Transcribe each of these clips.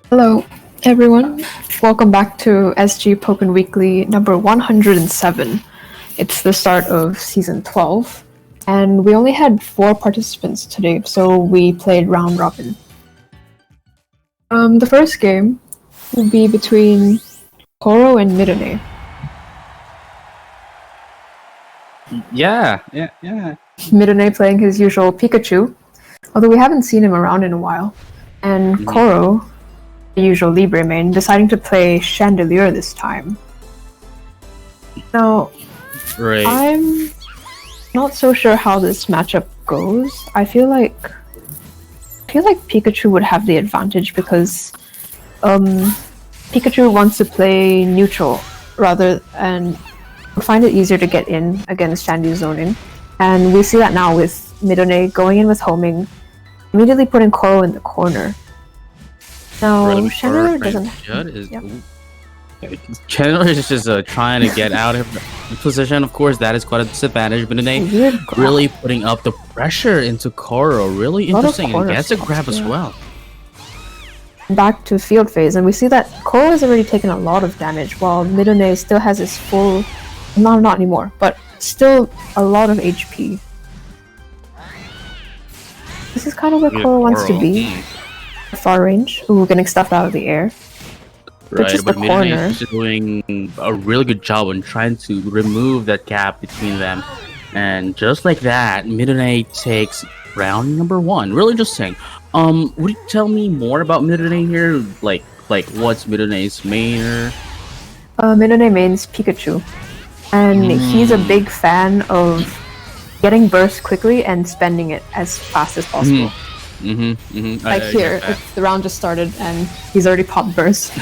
Hello, everyone. Welcome back to SG Pokken Weekly number 107. It's the start of season 12, and we only had 4 participants today, so we played round robin. The first game will be between Coro and midonnay. Yeah. midonnay playing his usual Pikachu, although we haven't seen him around in a while, and Coro, the usual Libre main, deciding to play Chandelure this time. Now, Right. I'm not so sure how this matchup goes. I feel like Pikachu would have the advantage because Pikachu wants to play neutral rather and would find it easier to get in against Shandy's zoning. And we see that now with midonnay going in with homing, immediately putting Coro in the corner. Now, Chandelure doesn't... Chandelure is just trying to get out of the position. Of course, that is quite a disadvantage. But they really putting up the pressure into Coro. Really interesting. And gets a grab as well. Back to field phase, and we see that Coro has already taken a lot of damage, while midonnay still has his full... not anymore, but still a lot of HP. This is kind of where Coro wants to be. Far range. Ooh, getting stuffed out of the air. Right, but midonnay is doing a really good job on trying to remove that gap between them. And just like that, midonnay takes round number 1. Really interesting. Would you tell me more about midonnay here? Like what's midonnay's main? midonnay mains Pikachu. And he's a big fan of getting burst quickly and spending it as fast as possible. Like here, the round just started and he's already popped burst.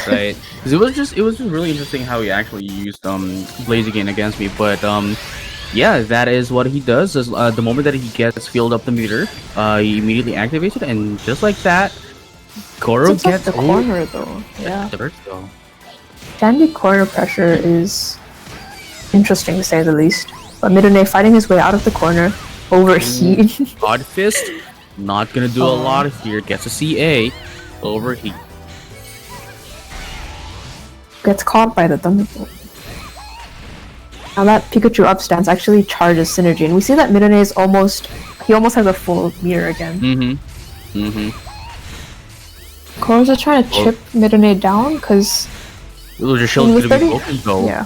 Right. It was just really interesting how he actually used Blaziken against me, but yeah, that is what he does. Is the moment that he gets filled up the meter, he immediately activates it, and just like that, Coro gets the corner though. Yeah. The burst though. Shandy corner pressure is interesting to say the least. But midonnay fighting his way out of the corner, overheat. Odd fist, not gonna do a lot here. Gets a CA, overheat. Gets caught by the Thunderbolt. Now that Pikachu upstance actually charges synergy, and we see that midonnay is almost has a full meter again. Coro's just trying to chip midonnay down because it was just showing to be broken though. Yeah.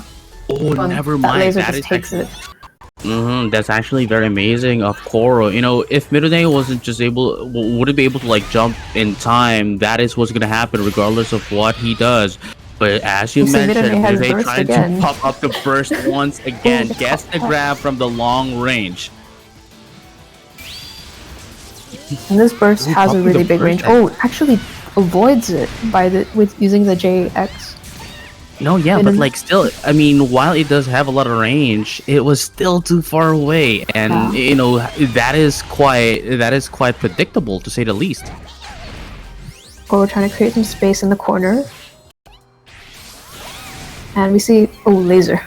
Oh, never mind. That laser just takes it. That's actually very amazing of Coro. You know, if midonnay wouldn't be able to like jump in time, that is what's gonna happen regardless of what he does. But as you mentioned, midonnay trying to pop up the burst once again, gets the grab from the long range. And this burst has a really big range. Oh, actually avoids it with using the JX. No, yeah, but like still, I mean, while it does have a lot of range, it was still too far away, and you know that is quite predictable to say the least. We're trying to create some space in the corner, and we see laser.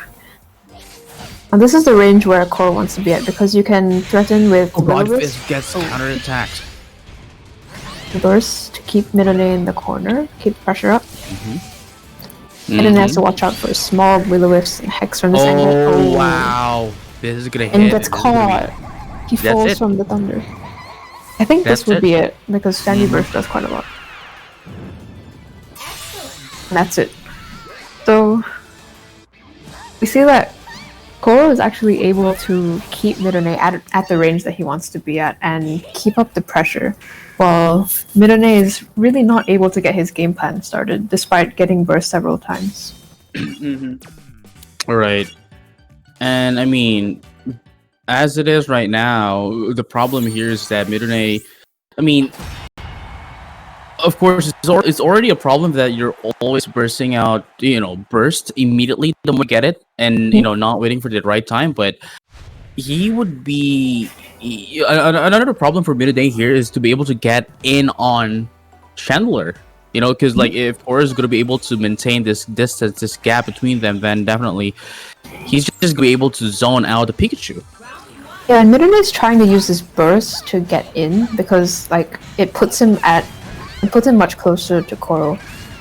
And this is the range where Coro wants to be at because you can threaten with gets counterattacked. Burst to keep midonnay in the corner, keep pressure up. And then has to watch out for small Will-O-Wisps and Hex from this angle. Oh wow! This is gonna hit. And he gets caught. He falls from the thunder. I think this would be it because Sandy Burst does quite a lot. And that's it. So we see that Coro is actually able to keep midonnay at the range that he wants to be at and keep up the pressure, while midonnay is really not able to get his game plan started despite getting burst several times. Right. And I mean, as it is right now, the problem here is that midonnay, I mean, of course, it's already a problem that you're always bursting out, burst immediately the moment you get it, and not waiting for the right time. But he would be another problem for midonnay here is to be able to get in on Chandelure. Because like if Coro is going to be able to maintain this distance, this gap between them, then definitely he's just going to be able to zone out the Pikachu. Yeah, and midonnay is trying to use this burst to get in because like it puts him at It puts him much closer to Coro,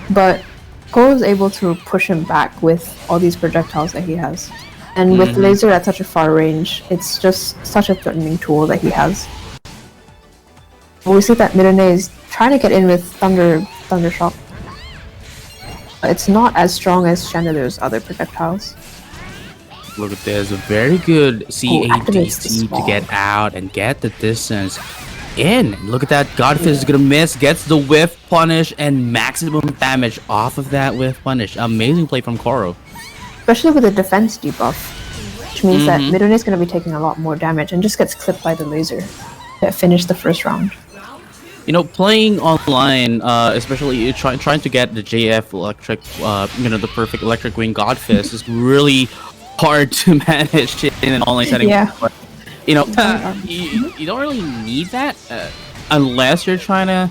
but Coro is able to push him back with all these projectiles that he has. And with laser at such a far range, it's just such a threatening tool that he has. We see that midonnay is trying to get in with Thunder Shock. It's not as strong as Chandelure's other projectiles. Look at this, a very good activates the CADC to small. get out and get the distance in. Look at that, Godfist is gonna miss, gets the whiff punish and maximum damage off of that whiff punish. Amazing play from Coro. Especially with the defense debuff, which means that midonnay is going to be taking a lot more damage and just gets clipped by the laser to finish the first round. You know, playing online, especially trying to get the JF electric, the perfect electric wing Godfist is really hard to manage in an online setting. Yeah. But, you know, you don't really need that unless you're trying to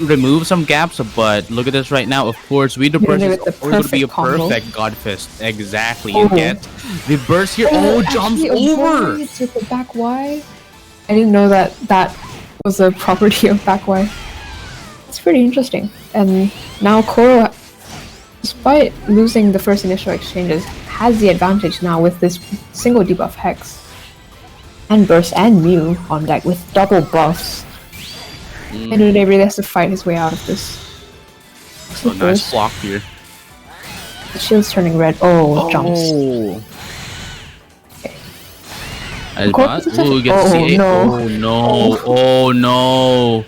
remove some gaps. But look at this right now. Of course, the burst is always going to be a perfect Godfist. Exactly. You get the burst here. Jumps over. With the back Y. I didn't know that was a property of back Y. It's pretty interesting. And now Coro, despite losing the first initial exchanges, has the advantage now with this single debuff Hex. And Burst and Mew on deck with double buffs. And they really has to fight his way out of this. So nice block here. The shield's turning red. Jumps. Okay. Gets CA. No. Oh no.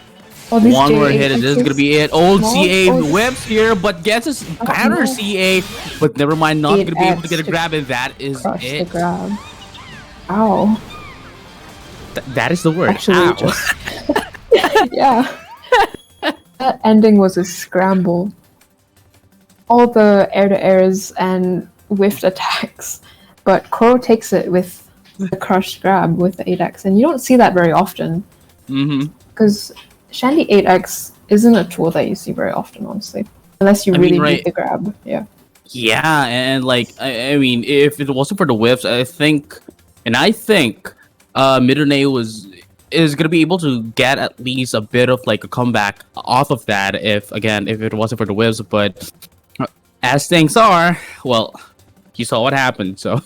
One more hit and this is gonna be it. CA whips here, but gets his counter CA, but never mind, not gonna be able to get a grab, and that is it. The grab. Ow. That is the word. Actually, just yeah. That ending was a scramble. All the air-to-airs and whiffed attacks, but Coro takes it with the crushed grab with the 8x, and you don't see that very often. Because Shandy 8x isn't a tool that you see very often, honestly, unless you really need the grab. Yeah. Yeah, and like I mean, if it wasn't for the whiffs, I think midonnay is gonna be able to get at least a bit of like a comeback off of that if it wasn't for the whiffs. But as things are, well, you saw what happened. So